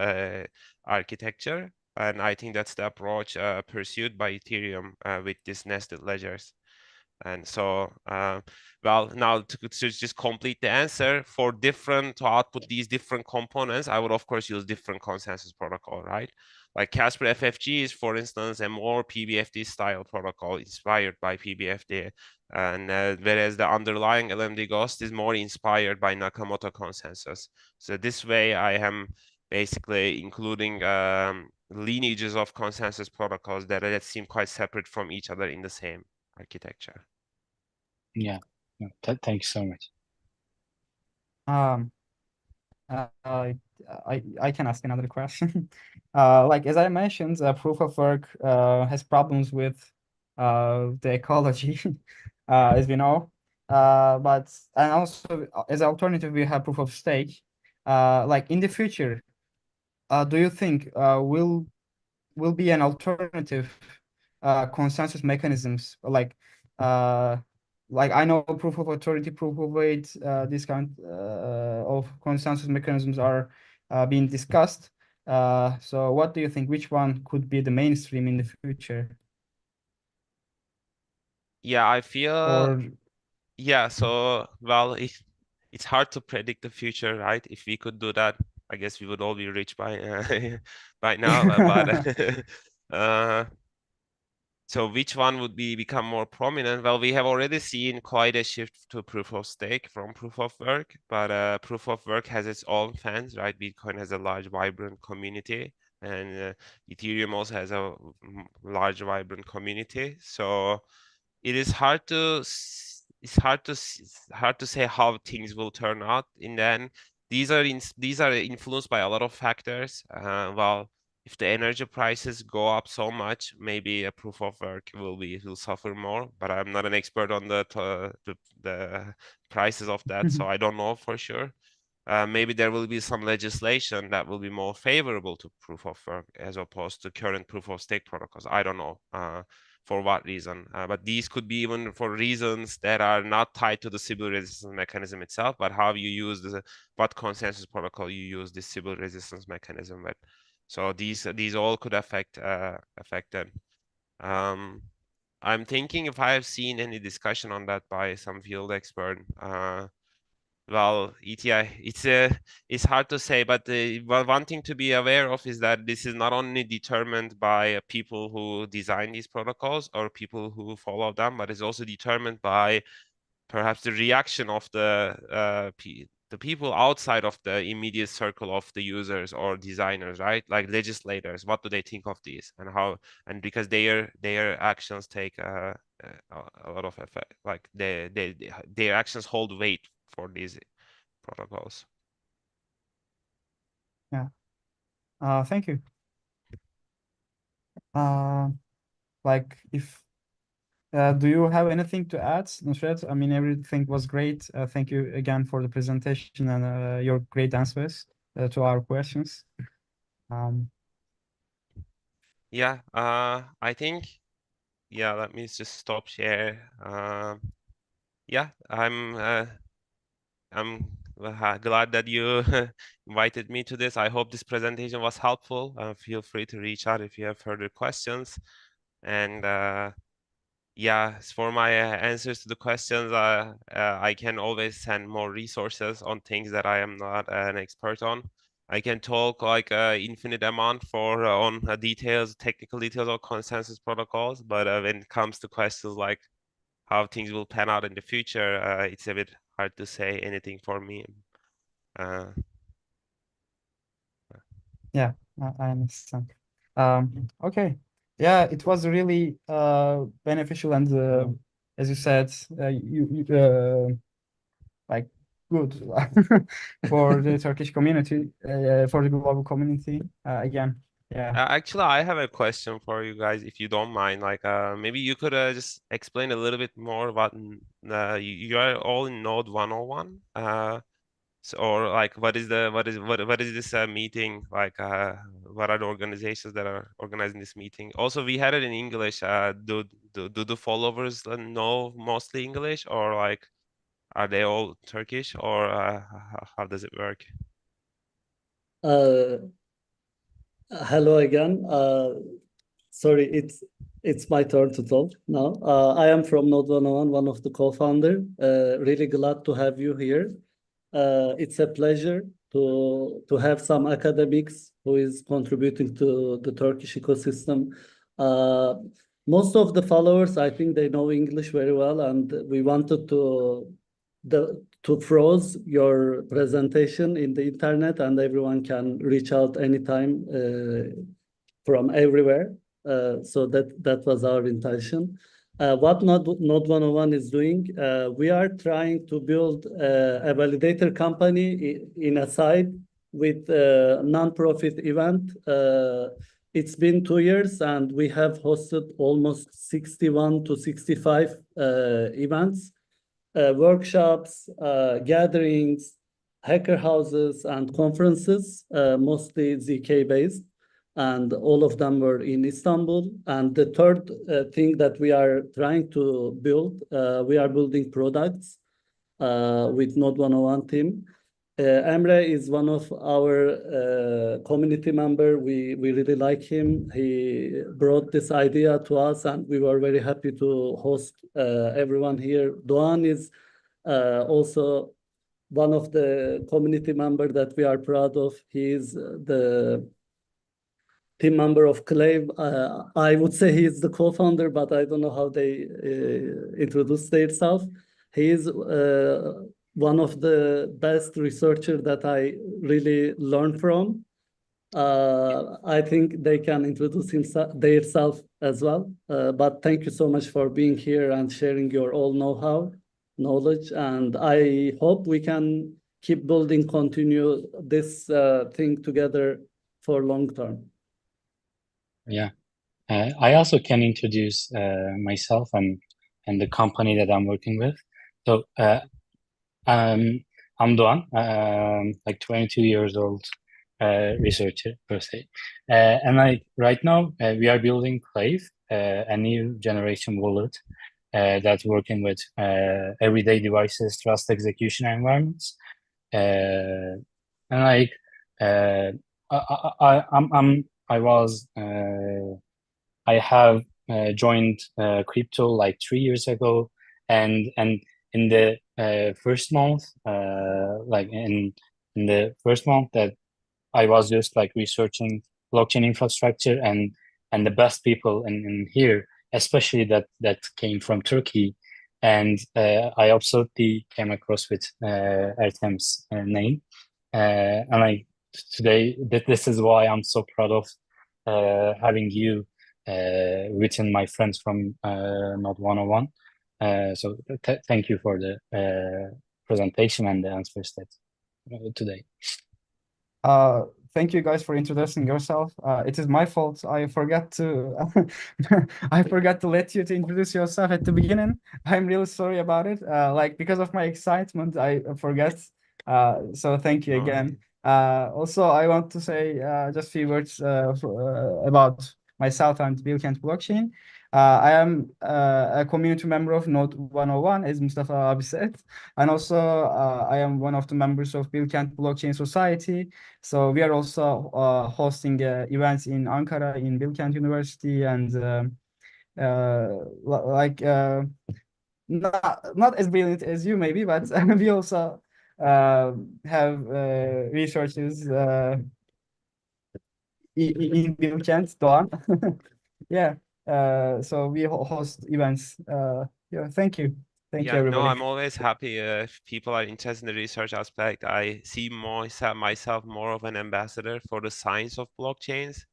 architecture. And I think that's the approach pursued by Ethereum with these nested ledgers. And so, well, now to just complete the answer, to output these different components, I would of course use different consensus protocol, right? Like Casper FFG is, for instance, a more PBFD style protocol inspired by PBFD, and whereas the underlying LMD Ghost is more inspired by Nakamoto consensus. So this way, I am basically including lineages of consensus protocols that seem quite separate from each other in the same architecture. Yeah. Thanks so much. Um, I can ask another question. Like as I mentioned, proof of work has problems with the ecology, as we know. But and also as alternative, we have proof of stake. Like in the future, do you think will be an alternative consensus mechanisms like I know proof of authority, proof of weight, this kind of consensus mechanisms are being discussed. So what do you think? Which one could be the mainstream in the future? Yeah, I feel Or yeah, so well, it's hard to predict the future, right? If we could do that, I guess we would all be rich by by now. But so which one would become more prominent? Well, we have already seen quite a shift to proof of stake from proof of work, but proof of work has its own fans, right? Bitcoin has a large, vibrant community, and Ethereum also has a large, vibrant community. So it is hard to hard to say how things will turn out in the end. These are influenced by a lot of factors. Well, if the energy prices go up so much, maybe a proof of work will suffer more. But I'm not an expert on the prices of that, so I don't know for sure. Maybe there will be some legislation that will be more favorable to proof of work as opposed to current proof of stake protocols. I don't know for what reason, but these could be even for reasons that are not tied to the Sybil resistance mechanism itself, but how you use what consensus protocol you use this Sybil resistance mechanism with. So these all could affect it. I'm thinking if I have seen any discussion on that by some field expert. Well, it's hard to say, but one thing to be aware of is that this is not only determined by people who design these protocols or people who follow them, but it's also determined by perhaps the reaction of the people outside of the immediate circle of the users or designers, right? Like legislators, what do they think of these, and how? And because their actions take a lot of effect, like their actions hold weight for these protocols. Yeah. Thank you. Like if do you have anything to add, Nusret? I mean, everything was great. Thank you again for the presentation and your great answers to our questions. Yeah, I think, yeah, let me just stop share. Yeah, I'm glad that you invited me to this. I hope this presentation was helpful. Feel free to reach out if you have further questions. And yeah, for my answers to the questions, I can always send more resources on things that I am not an expert on. I can talk like infinite amount for on details, technical details of consensus protocols, but when it comes to questions like how things will pan out in the future, it's a bit hard to say anything for me. Yeah, I understand. Okay. Yeah, it was really beneficial and as you said, you like good for the Turkish community, for the global community. Again, yeah. Actually, I have a question for you guys, if you don't mind. Like, maybe you could just explain a little bit more about you are all in Node 101. So, or like, what is this meeting like? What are the organizations that are organizing this meeting? Also, we had it in English. Do the followers know mostly English, or like, are they all Turkish, or how does it work? Hello again. Sorry, it's my turn to talk now. I am from Node 101, one of the co-founder. Really glad to have you here. It's a pleasure to have some academics who is contributing to the Turkish ecosystem. Most of the followers, I think they know English very well, and we wanted to froze your presentation in the internet, and everyone can reach out anytime from everywhere. So that was our intention. What Node 101 is doing, we are trying to build a validator company in a side with a non-profit event. It's been 2 years and we have hosted almost 61 to 65 events, workshops, gatherings, hacker houses, and conferences, mostly ZK based. And all of them were in Istanbul. And the third thing that we are trying to build, we are building products with Node 101 team. Emre is one of our community member. We really like him. He brought this idea to us and we were very happy to host everyone here. Doğan is also one of the community member that we are proud of. He is the team member of Clave. I would say he is the co-founder, but I don't know how they introduce themselves. He is one of the best researchers that I really learned from. I think they can introduce themselves as well. But thank you so much for being here and sharing your all knowledge. And I hope we can keep building, continue this thing together for long term. Yeah. I also can introduce myself and the company that I'm working with. So I'm Doğan, like 22 years old researcher per se. And right now we are building Clave, a new generation wallet that's working with everyday devices, trust execution environments. And like I have joined crypto like 3 years ago, and in the first month, like in the first month that I was just like researching blockchain infrastructure and the best people in here, especially that came from Turkey, And I absolutely came across with Ertem's name. And today, this is why I'm so proud of having you written my friends from Node 101. So thank you for the presentation and the answers that today. Thank you guys for introducing yourself. It is my fault. I forgot to I forgot to let you to introduce yourself at the beginning. I'm really sorry about it. Like because of my excitement, I forgot. So thank you again. Also, I want to say just a few words about myself and Bilkent blockchain. I am a community member of Node 101, as Mustafa abi said, and also I am one of the members of Bilkent Blockchain Society. So we are also hosting events in Ankara, in Bilkent University, and not as brilliant as you maybe, but we also have researchers in Bilkent, Doğan. Yeah. So we host events. Yeah. Thank you. Thank you, Yeah, no, everybody. I'm always happy if people are interested in the research aspect. I see myself more of an ambassador for the science of blockchains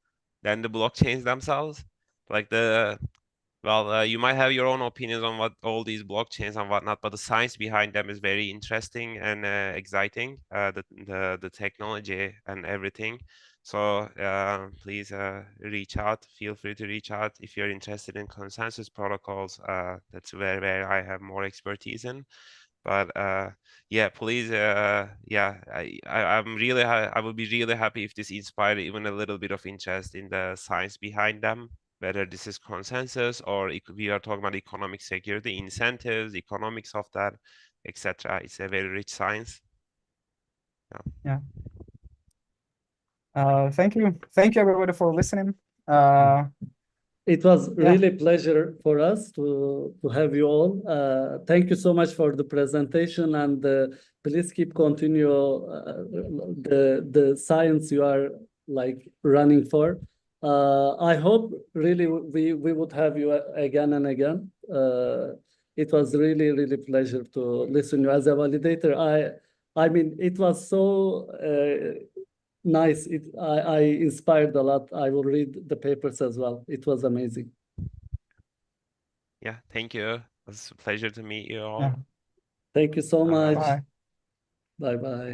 than the blockchains themselves. Like you might have your own opinions on what all these blockchains and whatnot, but the science behind them is very interesting and exciting. The technology and everything. So please reach out. Feel free to reach out if you're interested in consensus protocols. That's where I have more expertise in. But yeah, please, I would be really happy if this inspired even a little bit of interest in the science behind them, whether this is consensus or we are talking about economic security, incentives, economics of that, etc. It's a very rich science. Yeah. Thank you everybody for listening. It was Yeah. really pleasure for us to have you all. Thank you so much for the presentation, and please keep continue the science you are like running for. I hope really we would have you again and again. It was really pleasure to listen you as a validator. I mean, it was so nice. I inspired a lot. I will read the papers as well. It was amazing. Yeah, thank you. It was a pleasure to meet you all. Yeah. Thank you so much. Bye. Bye bye.